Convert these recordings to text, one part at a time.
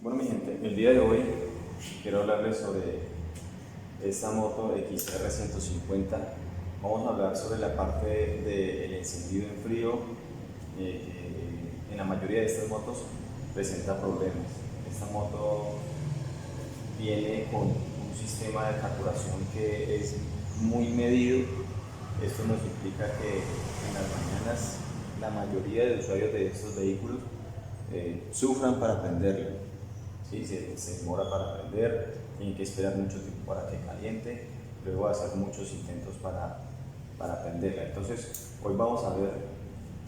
Bueno, mi gente, el día de hoy quiero hablarles sobre esta moto XR 150. Vamos a hablar sobre la parte del encendido en frío, que en la mayoría de estas motos presenta problemas. Esta moto viene con un sistema de carburación que es muy medido. Esto nos implica que en las mañanas la mayoría de usuarios de estos vehículos sufran para prenderlo. ¿Sí? Se demora para prender, tienen que esperar mucho tiempo para que caliente, luego hacer muchos intentos para prenderla. Entonces, hoy vamos a ver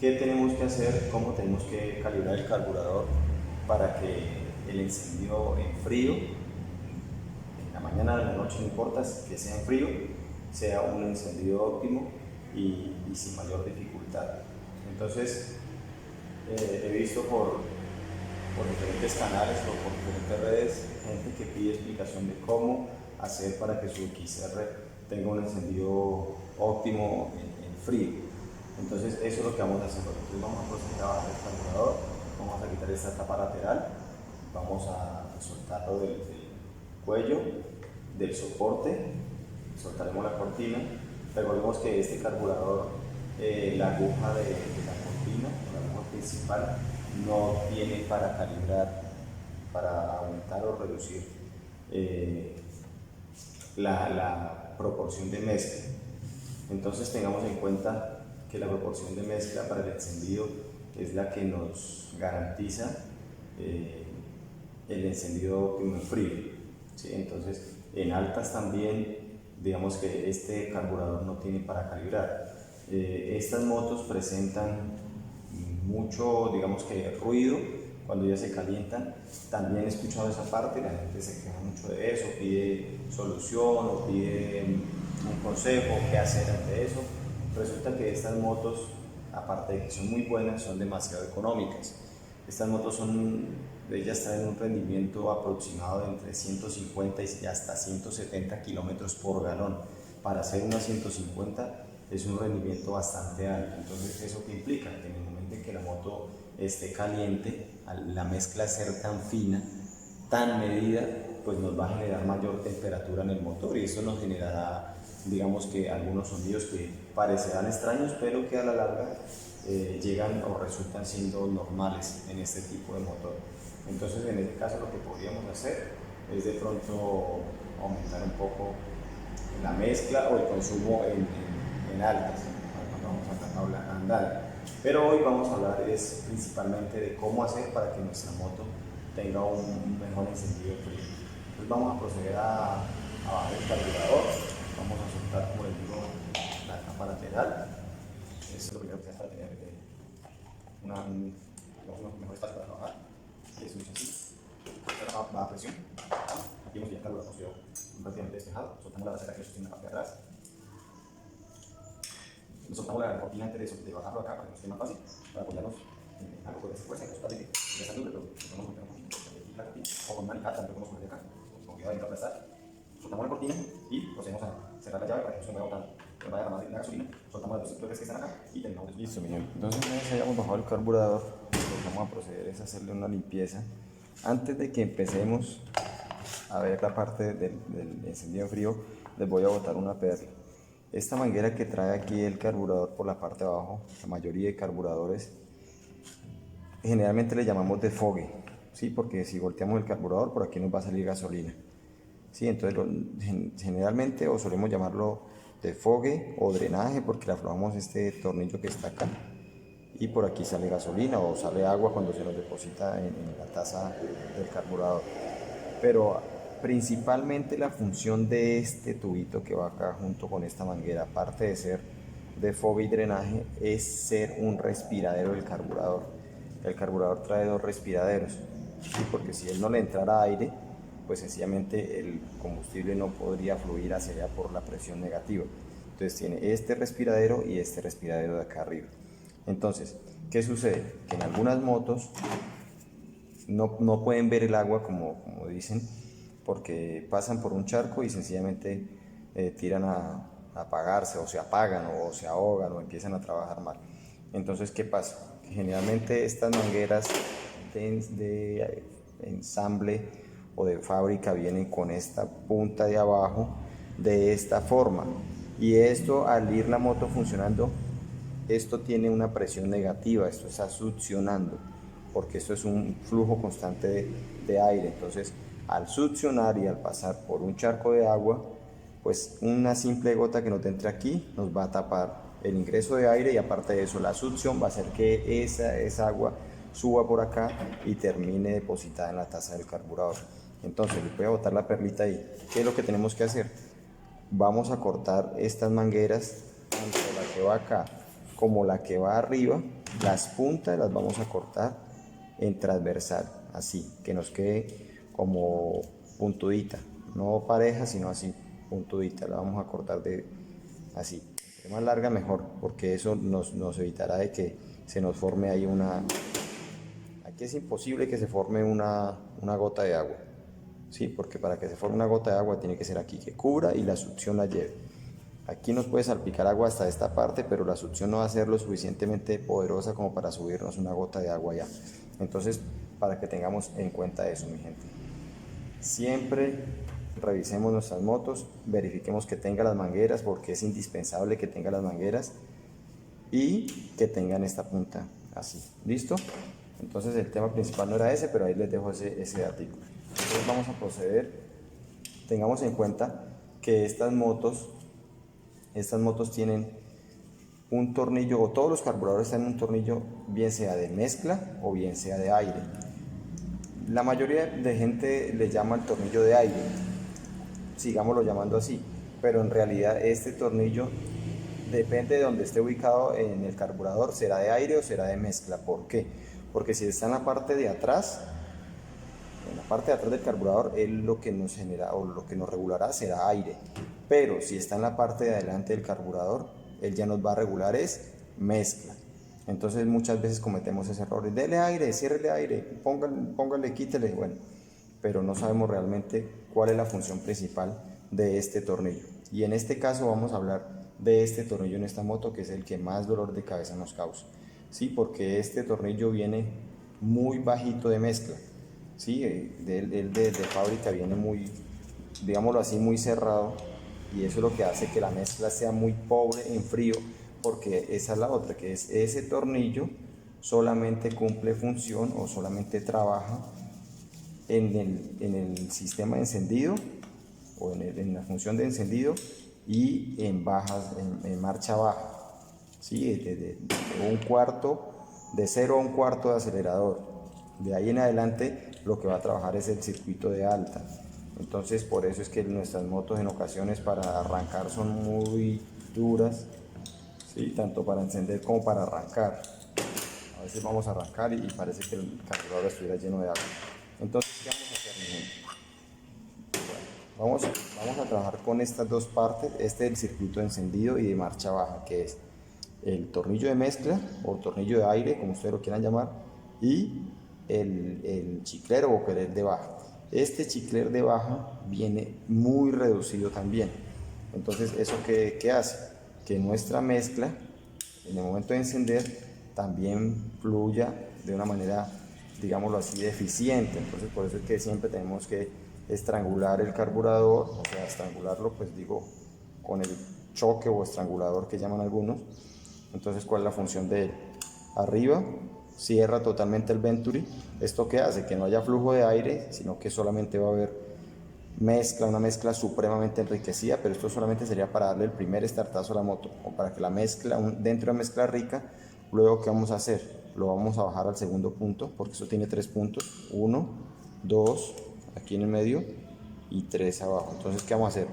qué tenemos que hacer, cómo tenemos que calibrar el carburador para que el encendido en frío, en la mañana o en la noche, no importa que sea en frío, sea un encendido óptimo y sin mayor dificultad. Entonces, he visto por diferentes canales o por diferentes redes gente que pide explicación de cómo hacer para que su XR tenga un encendido óptimo en frío. Entonces eso es lo que vamos a hacer. Entonces vamos a proceder a bajar el carburador, vamos a quitar esta tapa lateral, vamos a soltarlo del cuello, del soporte, soltaremos la cortina. Recordemos que este carburador, la aguja de la cortina, la aguja principal, no tiene para calibrar, para aumentar o reducir la proporción de mezcla. Entonces tengamos en cuenta que la proporción de mezcla para el encendido es la que nos garantiza el encendido óptimo en frío. ¿Sí? Entonces en altas también, digamos que este carburador no tiene para calibrar. Estas motos presentan mucho, digamos que ruido cuando ya se calientan. También he escuchado esa parte, la gente se queja mucho de eso, pide solución o pide un consejo, qué hacer ante eso. Resulta que estas motos, aparte de que son muy buenas, son demasiado económicas. Estas motos ellas traen un rendimiento aproximado de entre 150 y hasta 170 kilómetros por galón. Para hacer una 150 es un rendimiento bastante alto. Entonces, ¿eso qué implica? Que en el momento en que la moto esté caliente, al la mezcla ser tan fina, tan medida, pues nos va a generar mayor temperatura en el motor y eso nos generará, digamos que algunos sonidos que parecerán extraños, pero que a la larga llegan o resultan siendo normales en este tipo de motor. Entonces, en este caso, lo que podríamos hacer es de pronto aumentar un poco la mezcla o el consumo en altas, cuando vamos a andar. Pero hoy vamos a hablar principalmente de cómo hacer para que nuestra moto tenga un mejor encendido frío. Entonces vamos a proceder a bajar el carburador, vamos a soltar, como les digo, la tapa lateral. Eso es lo primero que se hace para tener un mejor espacio para trabajar. Y eso es así. Baja presión. Aquí hemos ya el carburador prácticamente despejado. Soltamos la bracera que sostiene la parte de atrás. Soltamos la cortina antes de bajarlo acá para que nos quede más fácil, para apoyarnos en algo de fuerza, que está de esa nube, pero podemos meter un poquito aquí la cortina, o con una alicate también podemos poner acá, con cuidado de no aplastar. Soltamos la cortina y procedemos a cerrar la llave para que no se mueva tanto. Nos vaya a ganar la gasolina, soltamos los sectores que están acá y terminamos. Listo, mi gente. Entonces, una vez hayamos bajado el carburador, lo que vamos a proceder es hacerle una limpieza. Antes de que empecemos a ver la parte del encendido en frío, les voy a botar una perla. Esta manguera que trae aquí el carburador por la parte de abajo, la mayoría de carburadores, generalmente le llamamos defogue, ¿sí? Porque si volteamos el carburador, por aquí nos va a salir gasolina. ¿Sí? Entonces, generalmente o solemos llamarlo defogue o drenaje porque le aflojamos este tornillo que está acá y por aquí sale gasolina o sale agua cuando se nos deposita en la taza del carburador. Pero principalmente la función de este tubito que va acá junto con esta manguera, aparte de ser defogue y drenaje, es ser un respiradero del carburador. El carburador trae dos respiraderos, ¿sí? Porque si él no le entrara aire, pues sencillamente el combustible no podría fluir hacia allá por la presión negativa. Entonces tiene este respiradero y este respiradero de acá arriba. Entonces, ¿qué sucede? Que en algunas motos no pueden ver el agua como dicen, porque pasan por un charco y sencillamente tiran a apagarse o se apagan o se ahogan o empiezan a trabajar mal. Entonces, ¿qué pasa? Que generalmente estas mangueras de ensamble o de fábrica vienen con esta punta de abajo de esta forma, y esto, al ir la moto funcionando, esto tiene una presión negativa, esto está succionando, porque esto es un flujo constante de aire. Entonces, al succionar y al pasar por un charco de agua, pues una simple gota que nos entre aquí nos va a tapar el ingreso de aire, y aparte de eso, la succión va a hacer que esa agua suba por acá y termine depositada en la taza del carburador. Entonces, voy a botar la perlita ahí. ¿Qué es lo que tenemos que hacer? Vamos a cortar estas mangueras, tanto la que va acá como la que va arriba. Las puntas las vamos a cortar en transversal, así, que nos quede como puntudita, no pareja, sino así, puntudita. La vamos a cortar así, entre más larga mejor, porque eso nos evitará de que se nos forme ahí aquí es imposible que se forme una gota de agua. Sí, porque para que se forme una gota de agua tiene que ser aquí, que cubra y la succión la lleve. Aquí nos puede salpicar agua hasta esta parte, pero la succión no va a ser lo suficientemente poderosa como para subirnos una gota de agua ya. Entonces, para que tengamos en cuenta eso, mi gente. Siempre revisemos nuestras motos, verifiquemos que tenga las mangueras, porque es indispensable que tenga las mangueras y que tengan esta punta así. ¿Listo? Entonces el tema principal no era ese, pero ahí les dejo ese artículo. Entonces vamos a proceder. Tengamos en cuenta que estas motos tienen un tornillo, o todos los carburadores tienen un tornillo, bien sea de mezcla o bien sea de aire. La mayoría de gente le llama el tornillo de aire, sigámoslo llamando así, pero en realidad este tornillo, depende de donde esté ubicado en el carburador, será de aire o será de mezcla. ¿Por qué? Porque si está en la parte de atrás, del carburador, él lo que nos genera o lo que nos regulará será aire. Pero si está en la parte de adelante del carburador, él ya nos va a regular es mezcla. Entonces muchas veces cometemos ese error: dele aire, ciérrele aire, póngale, quítele, bueno, pero no sabemos realmente cuál es la función principal de este tornillo. Y en este caso vamos a hablar de este tornillo en esta moto, que es el que más dolor de cabeza nos causa. Sí, porque este tornillo viene muy bajito de mezcla. Sí, de fábrica viene muy, digámoslo así, muy cerrado, y eso es lo que hace que la mezcla sea muy pobre en frío, porque esa es la otra, que es ese tornillo solamente cumple función o solamente trabaja en el sistema de encendido o en la función de encendido y en marcha baja. ¿Sí? De 0 a 1/4 de acelerador. De ahí en adelante lo que va a trabajar es el circuito de alta. Entonces, por eso es que nuestras motos en ocasiones para arrancar son muy duras, ¿sí? Tanto para encender como para arrancar. A veces vamos a arrancar y parece que el carburador estuviera lleno de agua. Entonces, ¿qué vamos a hacer, mi gente? Bueno, vamos a trabajar con estas dos partes. Este es el circuito de encendido y de marcha baja, que es el tornillo de mezcla o tornillo de aire, como ustedes lo quieran llamar, y el chiclero o querer de baja. Este chicler de baja viene muy reducido también. Entonces, ¿eso qué hace? Que nuestra mezcla, en el momento de encender, también fluya de una manera, digámoslo así, eficiente. Entonces, por eso es que siempre tenemos que estrangular el carburador, o sea, estrangularlo, pues digo, con el choque o estrangulador que llaman algunos. Entonces, ¿cuál es la función de él? Arriba cierra totalmente el venturi. ¿Esto qué hace? Que no haya flujo de aire, sino que solamente va a haber una mezcla supremamente enriquecida, pero esto solamente sería para darle el primer startazo a la moto, o para que la mezcla, dentro de la mezcla rica, luego ¿qué vamos a hacer? Lo vamos a bajar al segundo punto, porque eso tiene 3 puntos, 1, 2, aquí en el medio, y 3 abajo. Entonces, ¿qué vamos a hacer?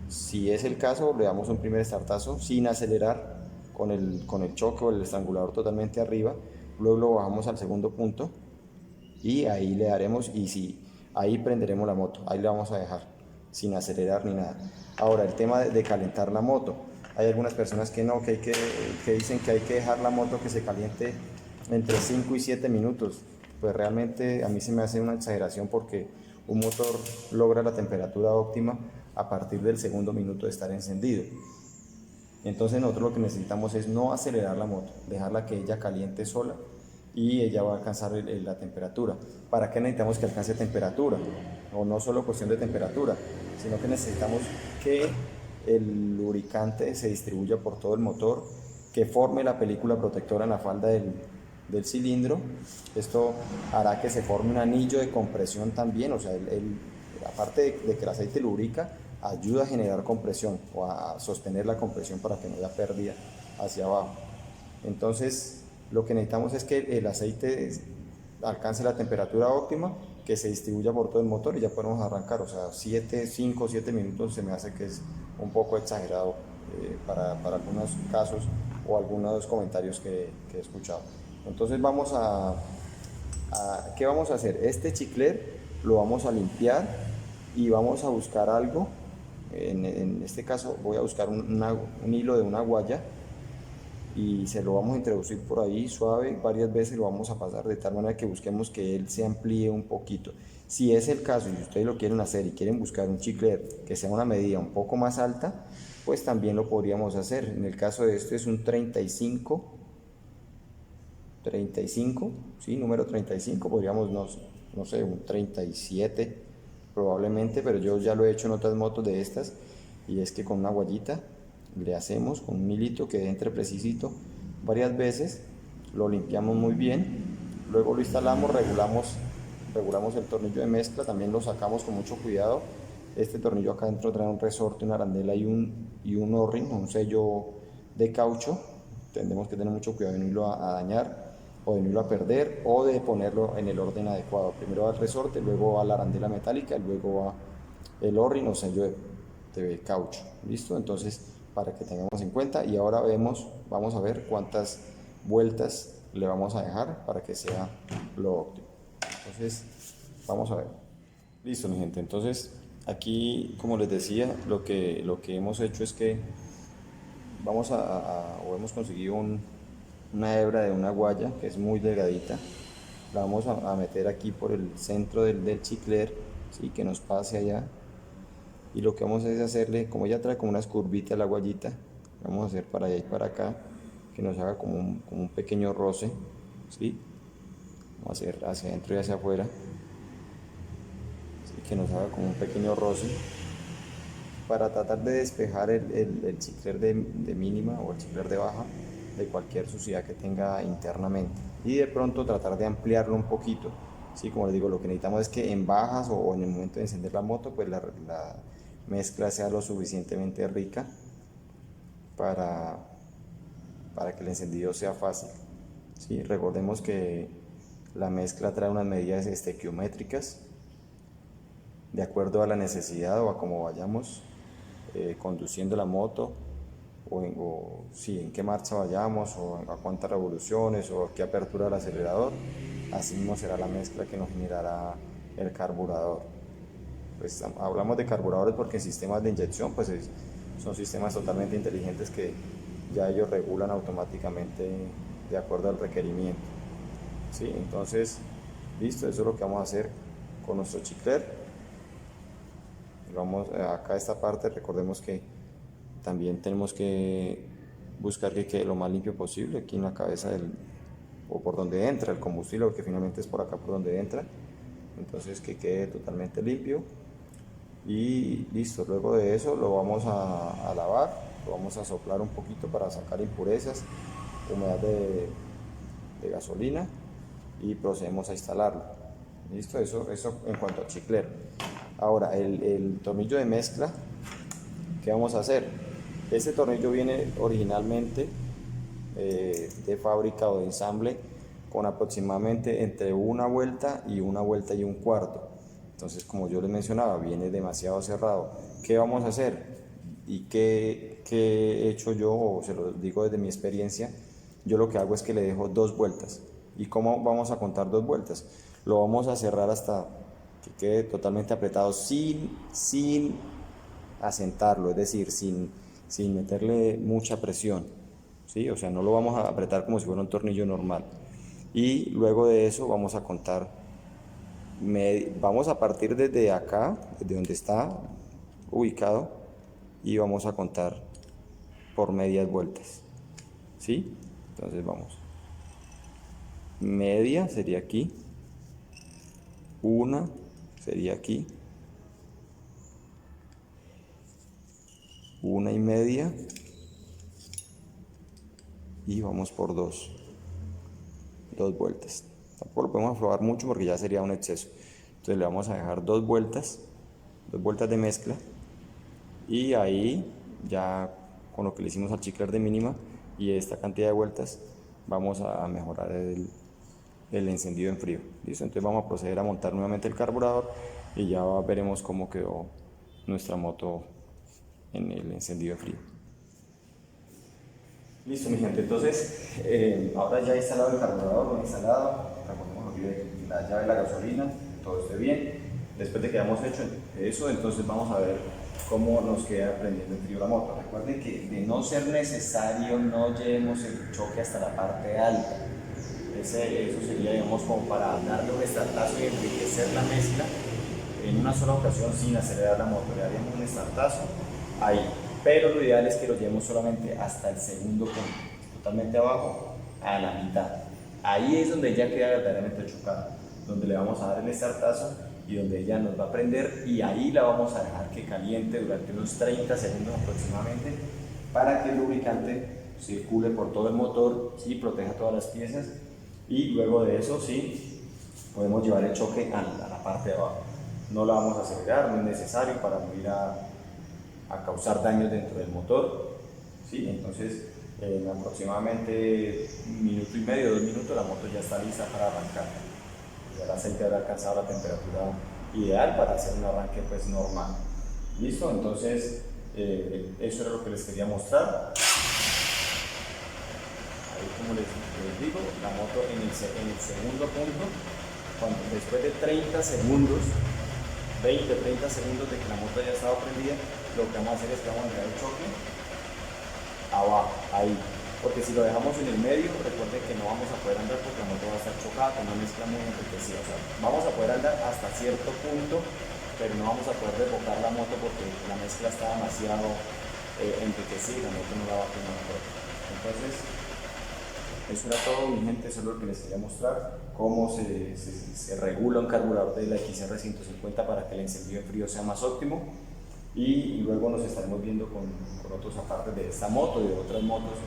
Si es el caso, le damos un primer startazo sin acelerar, con el choque o el estrangulador totalmente arriba, luego lo bajamos al segundo punto y ahí le daremos, ahí prenderemos la moto, ahí la vamos a dejar sin acelerar ni nada. Ahora, el tema de calentar la moto, hay algunas personas que no, que dicen que hay que dejar la moto que se caliente entre 5 y 7 minutos. Pues realmente a mí se me hace una exageración, porque un motor logra la temperatura óptima a partir del segundo minuto de estar encendido. Entonces nosotros lo que necesitamos es no acelerar la moto, dejarla que ella caliente sola y ella va a alcanzar la temperatura. ¿Para qué necesitamos que alcance temperatura? O no solo cuestión de temperatura, sino que necesitamos que el lubricante se distribuya por todo el motor, que forme la película protectora en la falda del cilindro. Esto hará que se forme un anillo de compresión también, o sea, aparte de que el aceite lubrica, ayuda a generar compresión o a sostener la compresión para que no haya pérdida hacia abajo. Entonces, lo que necesitamos es que el aceite alcance la temperatura óptima, que se distribuya por todo el motor y ya podemos arrancar. O sea, 5 o 7 minutos se me hace que es un poco exagerado para algunos casos o algunos comentarios que he escuchado. Entonces ¿qué vamos a hacer? Este chicler lo vamos a limpiar y vamos a buscar algo. En este caso voy a buscar un hilo de una guaya y se lo vamos a introducir por ahí suave, varias veces lo vamos a pasar de tal manera que busquemos que él se amplíe un poquito. Si es el caso y si ustedes lo quieren hacer y quieren buscar un chicler que sea una medida un poco más alta, pues también lo podríamos hacer. En el caso de este es un 35, sí, número 35, podríamos, no sé, un 37 probablemente, pero yo ya lo he hecho en otras motos de estas, y es que con una guayita le hacemos con un hilito que entre precisito varias veces, lo limpiamos muy bien, luego lo instalamos, regulamos el tornillo de mezcla, también lo sacamos con mucho cuidado. Este tornillo acá adentro trae un resorte, una arandela y un O-ring, un sello de caucho. Tendremos que tener mucho cuidado de no irlo a dañar o de no irlo a perder o de ponerlo en el orden adecuado. Primero va el resorte, luego va la arandela metálica, luego va el O-ring o sello de caucho. ¿Listo? Entonces, para que tengamos en cuenta, y ahora vamos a ver cuántas vueltas le vamos a dejar para que sea lo óptimo. Entonces, vamos a ver. Listo, mi gente. Entonces, aquí, como les decía, lo que hemos hecho es que o hemos conseguido una hebra de una guaya que es muy delgadita. La vamos a meter aquí por el centro del chicler, ¿sí? Que nos pase allá. Y lo que vamos a hacer es hacerle, como ya trae como unas curvitas la guayita, vamos a hacer para allá y para acá, que nos haga como un pequeño roce, ¿sí? Vamos a hacer hacia adentro y hacia afuera, ¿sí? Que nos haga como un pequeño roce, para tratar de despejar el chicler de mínima o el chicler de baja de cualquier suciedad que tenga internamente, y de pronto tratar de ampliarlo un poquito, ¿sí? Como les digo, lo que necesitamos es que en bajas o en el momento de encender la moto, pues la mezcla sea lo suficientemente rica para que el encendido sea fácil, ¿sí? Recordemos que la mezcla trae unas medidas estequiométricas de acuerdo a la necesidad o a cómo vayamos conduciendo la moto, en qué marcha vayamos, o a cuántas revoluciones, o a qué apertura del acelerador. Así mismo será la mezcla que nos generará el carburador. Pues hablamos de carburadores porque en sistemas de inyección pues son sistemas totalmente inteligentes que ya ellos regulan automáticamente de acuerdo al requerimiento, ¿sí? Entonces, listo, eso es lo que vamos a hacer con nuestro chicler. Acá esta parte, recordemos que también tenemos que buscar que quede lo más limpio posible aquí en la cabeza o por donde entra el combustible, porque finalmente es por acá por donde entra. Entonces, que quede totalmente limpio. Y listo, luego de eso lo vamos a lavar, lo vamos a soplar un poquito para sacar impurezas, humedad de gasolina, y procedemos a instalarlo. Listo, eso en cuanto al chiclero. Ahora, el tornillo de mezcla, ¿qué vamos a hacer? Este tornillo viene originalmente de fábrica o de ensamble con aproximadamente entre una vuelta y un cuarto. Entonces, como yo les mencionaba, viene demasiado cerrado. ¿Qué vamos a hacer? ¿Y qué he hecho yo? O se lo digo desde mi experiencia, yo lo que hago es que le dejo 2 vueltas. ¿Y cómo vamos a contar 2 vueltas? Lo vamos a cerrar hasta que quede totalmente apretado sin asentarlo, es decir, sin meterle mucha presión, ¿sí? O sea, no lo vamos a apretar como si fuera un tornillo normal. Y luego de eso vamos a contar, vamos a partir desde acá, desde donde está ubicado, y vamos a contar por medias vueltas, ¿sí? Entonces vamos. media sería aquí, una sería aquí, una y media, y vamos por dos vueltas. Tampoco lo podemos aflojar mucho porque ya sería un exceso. Entonces le vamos a dejar dos vueltas de mezcla, y ahí ya con lo que le hicimos al chicler de mínima y esta cantidad de vueltas vamos a mejorar el encendido en frío. ¿Listo? Entonces vamos a proceder a montar nuevamente el carburador y ya veremos cómo quedó nuestra moto en el encendido en frío. Listo, mi gente, entonces ahora ya he instalado el carburador, lo he instalado, recordemos la llave de la gasolina, todo esté bien. Después de que hayamos hecho eso, entonces vamos a ver cómo nos queda prendiendo en frío la moto. Recuerden que de no ser necesario no llevemos el choque hasta la parte alta. Eso sería, digamos, como para darle un estartazo y enriquecer la mezcla en una sola ocasión sin acelerar la moto. Le daríamos un estartazo ahí, pero lo ideal es que lo llevemos solamente hasta el segundo punto, totalmente abajo, a la mitad. Ahí es donde ella queda verdaderamente chocada, donde le vamos a dar el estartazo y donde ella nos va a prender, y ahí la vamos a dejar que caliente durante unos 30 segundos aproximadamente para que el lubricante circule por todo el motor y proteja todas las piezas, y luego de eso sí podemos llevar el choque a la parte de abajo. No la vamos a acelerar, no es necesario para no ir a causar daños dentro del motor, ¿sí? Entonces en aproximadamente 1 minuto y medio, 2 minutos, la moto ya está lista para arrancar. Ya el aceite habrá alcanzado la temperatura ideal para hacer un arranque pues normal. ¿Listo? Entonces eso era lo que les quería mostrar. Ahí, como les digo, la moto en el segundo punto, después de 30 segundos, 20-30 segundos de que la moto haya estado prendida, lo que vamos a hacer es que vamos a dejar el choque abajo, ahí, porque si lo dejamos en el medio, recuerden que no vamos a poder andar porque la moto va a estar chocada con una mezcla muy enriquecida. O sea, vamos a poder andar hasta cierto punto, pero no vamos a poder desbocar la moto porque la mezcla está demasiado enriquecida y la moto no la va a quemar. Entonces, eso era todo, mi gente. Eso es lo que les quería mostrar, cómo se regula un carburador de la XR 150 para que el encendido en frío sea más óptimo, y luego nos estaremos viendo con otros apartes de esta moto y de otras motos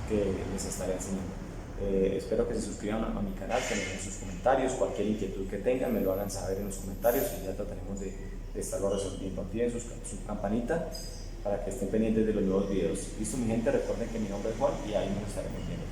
que les estaré enseñando. Espero que se suscriban a mi canal, que me dejen sus comentarios, cualquier inquietud que tengan me lo hagan saber en los comentarios y ya trataremos de estarlo resolviendo. Activen su campanita para que estén pendientes de los nuevos videos. Listo, mi gente, recuerden que mi nombre es Juan y ahí nos estaremos viendo.